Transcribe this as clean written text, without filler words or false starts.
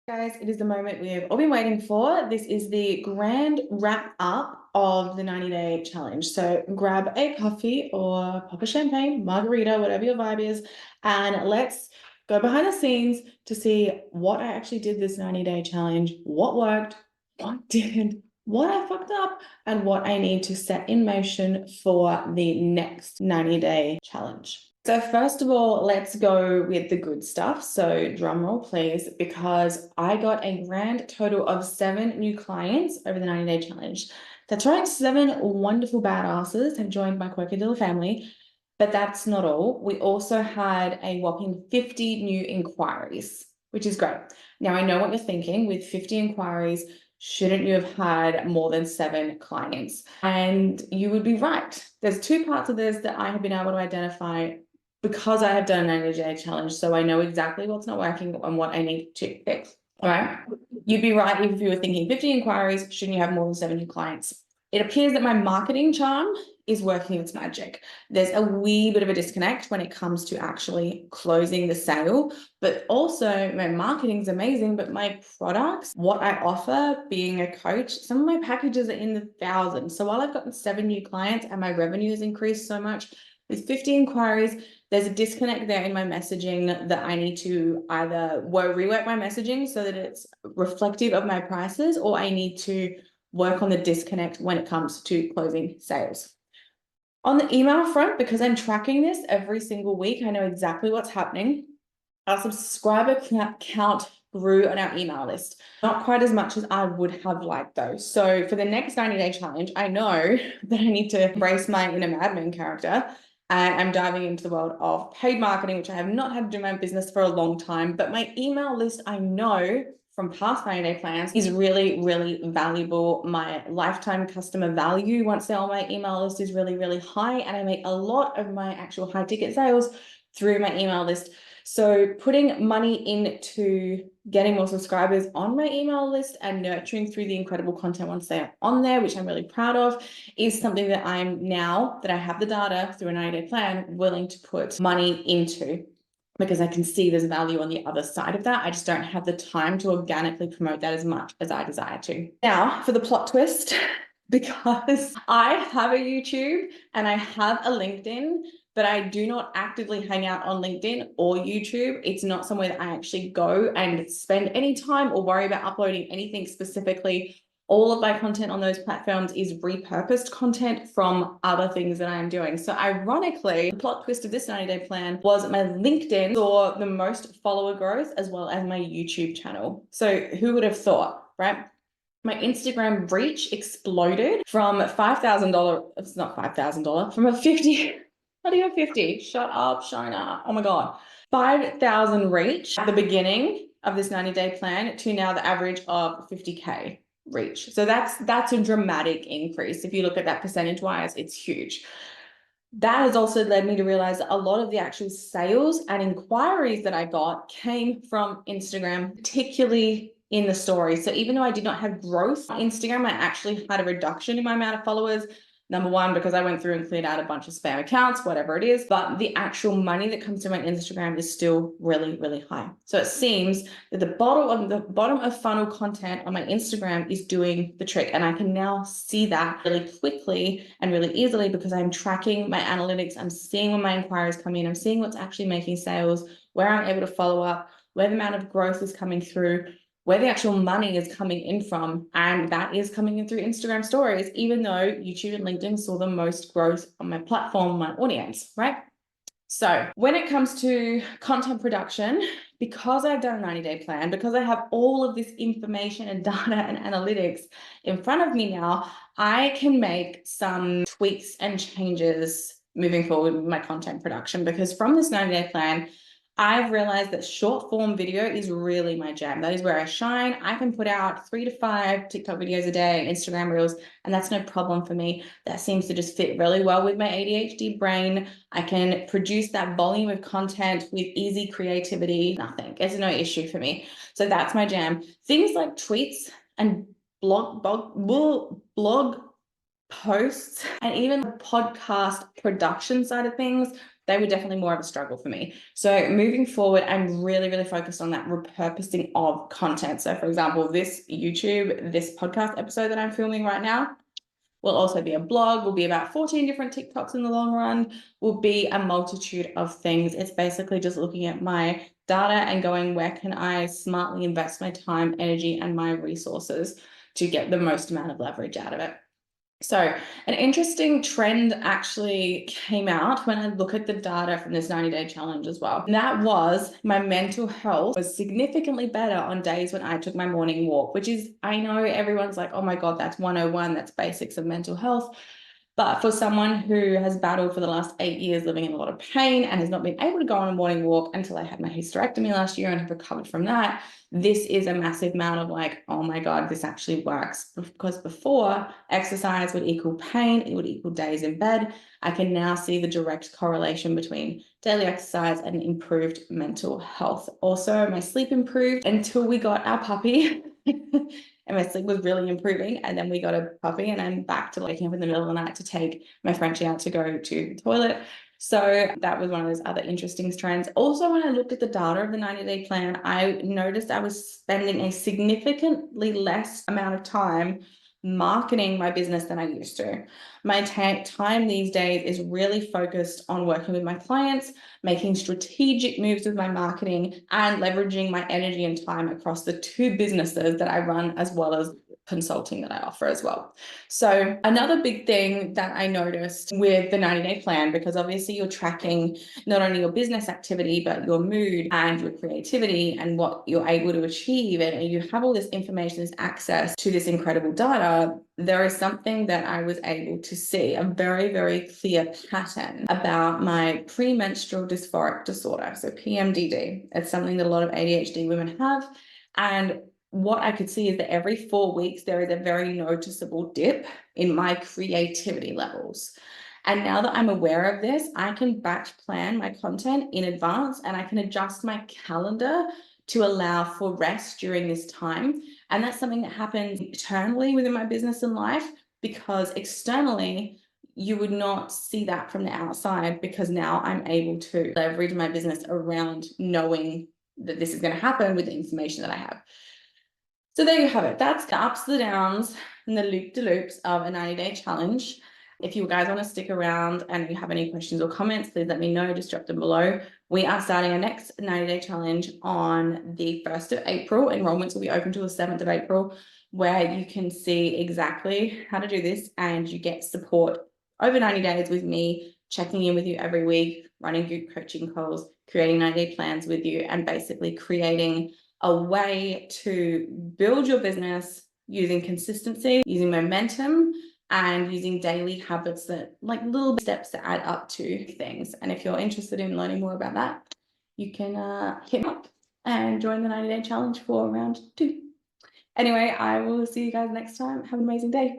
Guys, it is the moment we've all been waiting for. This is the grand wrap up of the 90-day challenge. So grab a coffee or pop a champagne, margarita, whatever your vibe is, and let's go behind the scenes to see what I actually did this 90-day challenge, what worked, what didn't, what I fucked up, and what I need to set in motion for the next 90-day challenge. So first of all, let's go with the good stuff. So drum roll, please, because I got a grand total of 7 new clients over the 90-day challenge. That's right, 7 wonderful badasses have joined my Quokadilla family, but that's not all. We also had a whopping 50 new inquiries, which is great. Now, I know what you're thinking. With 50 inquiries, shouldn't you have had more than 7 clients? And you would be right. There's 2 parts of this that I have been able to identify because I have done a 90-day challenge, so I know exactly what's not working and what I need to fix. All right. You'd be right if you were thinking 50 inquiries, shouldn't you have more than 7 new clients? It appears that my marketing charm is working its magic. There's a wee bit of a disconnect when it comes to actually closing the sale, but also my marketing's amazing, but my products, what I offer being a coach, some of my packages are in the thousands. So while I've gotten 7 new clients and my revenue has increased so much, with 50 inquiries, there's a disconnect there in my messaging that I need to either rework my messaging so that it's reflective of my prices, or I need to work on the disconnect when it comes to closing sales. On the email front, because I'm tracking this every single week, I know exactly what's happening. Our subscriber count grew on our email list. Not quite as much as I would have liked though. So for the next 90-day challenge, I know that I need to embrace my inner madman character. And I'm diving into the world of paid marketing, which I have not had to do my business for a long time. But my email list, I know from past 90-day plans, is really, really valuable. My lifetime customer value once they're on my email list is really, really high. And I make a lot of my actual high ticket sales through my email list. So putting money into getting more subscribers on my email list and nurturing through the incredible content once they're on there, which I'm really proud of, is something that I'm, now that I have the data through a 90-day plan, willing to put money into, because I can see there's value on the other side of that. I just don't have the time to organically promote that as much as I desire to. Now, for the plot twist, because I have a YouTube and I have a LinkedIn, but I do not actively hang out on LinkedIn or YouTube. It's not somewhere that I actually go and spend any time or worry about uploading anything specifically. All of my content on those platforms is repurposed content from other things that I'm doing. So ironically, the plot twist of this 90-day plan was my LinkedIn saw the most follower growth as well as my YouTube channel. So who would have thought, right? My Instagram reach exploded from $5,000. It's not $5,000, from a 50. Not even 50. Shut up, Shona. Oh my God. 5,000 reach at the beginning of this 90-day plan to now the average of 50K reach. So that's a dramatic increase. If you look at that percentage wise, it's huge. That has also led me to realize that a lot of the actual sales and inquiries that I got came from Instagram, particularly in the stories. So even though I did not have growth on Instagram, I actually had a reduction in my amount of followers. Number one, because I went through and cleared out a bunch of spam accounts, whatever it is, but the actual money that comes to my Instagram is still really, really high. So it seems that the bottom of funnel content on my Instagram is doing the trick. And I can now see that really quickly and really easily because I'm tracking my analytics. I'm seeing when my inquiries come in. I'm seeing what's actually making sales, where I'm able to follow up, where the amount of growth is coming through, where the actual money is coming in from, and that is coming in through Instagram stories, even though YouTube and LinkedIn saw the most growth on my platform, my audience, right? So when it comes to content production, because I've done a 90-day plan, because I have all of this information and data and analytics in front of me now, I can make some tweaks and changes moving forward with my content production, because from this 90-day plan, I've realized that short form video is really my jam. That is where I shine. I can put out 3 to 5 TikTok videos a day, Instagram reels, and that's no problem for me. That seems to just fit really well with my ADHD brain. I can produce that volume of content with easy creativity. Nothing. It's no issue for me. So that's my jam. Things like tweets and blog posts and even the podcast production side of things, they were definitely more of a struggle for me. So moving forward, I'm really, really focused on that repurposing of content. So for example, this podcast episode that I'm filming right now will also be a blog, will be about 14 different TikToks in the long run, will be a multitude of things. It's basically just looking at my data and going, where can I smartly invest my time, energy, and my resources to get the most amount of leverage out of it. So an interesting trend actually came out when I look at the data from this 90-day challenge as well. And that was my mental health was significantly better on days when I took my morning walk, which is, I know everyone's like, oh my God, that's 101, that's basics of mental health. But for someone who has battled for the last 8 years living in a lot of pain and has not been able to go on a morning walk until I had my hysterectomy last year and have recovered from that, this is a massive amount of like, oh my God, this actually works. Because before, exercise would equal pain, it would equal days in bed. I can now see the direct correlation between daily exercise and improved mental health. Also, my sleep improved until we got our puppy. And my sleep was really improving. And then we got a puppy and I'm back to waking up in the middle of the night to take my Frenchie out to go to the toilet. So that was one of those other interesting trends. Also, when I looked at the data of the 90-day plan, I noticed I was spending a significantly less amount of time marketing my business than I used to. My time these days is really focused on working with my clients, making strategic moves with my marketing, and leveraging my energy and time across the 2 businesses that I run, as well as consulting that I offer as well. So another big thing that I noticed with the 90-day plan, because obviously you're tracking not only your business activity, but your mood and your creativity and what you're able to achieve, and you have all this information, this access to this incredible data, there is something that I was able to see, a very, very clear pattern about my premenstrual dysphoric disorder, so PMDD. It's something that a lot of ADHD women have. And what I could see is that every 4 weeks, there is a very noticeable dip in my creativity levels. And now that I'm aware of this, I can batch plan my content in advance and I can adjust my calendar to allow for rest during this time. And that's something that happens internally within my business and life, because externally, you would not see that from the outside, because now I'm able to leverage my business around knowing that this is going to happen with the information that I have. So there you have it. That's the ups, the downs, and the loop-de-loops of a 90-day challenge. If you guys want to stick around and you have any questions or comments, please let me know. Just drop them below. We are starting our next 90-day challenge on the 1st of April. Enrollments will be open till the 7th of April, where you can see exactly how to do this and you get support over 90 days with me, checking in with you every week, running group coaching calls, creating 90-day plans with you, and basically creating a way to build your business using consistency, using momentum, and using daily habits that, like, little steps that add up to things. And if you're interested in learning more about that, you can hit me up and join the 90-day challenge for round 2. Anyway, I will see you guys next time. Have an amazing day.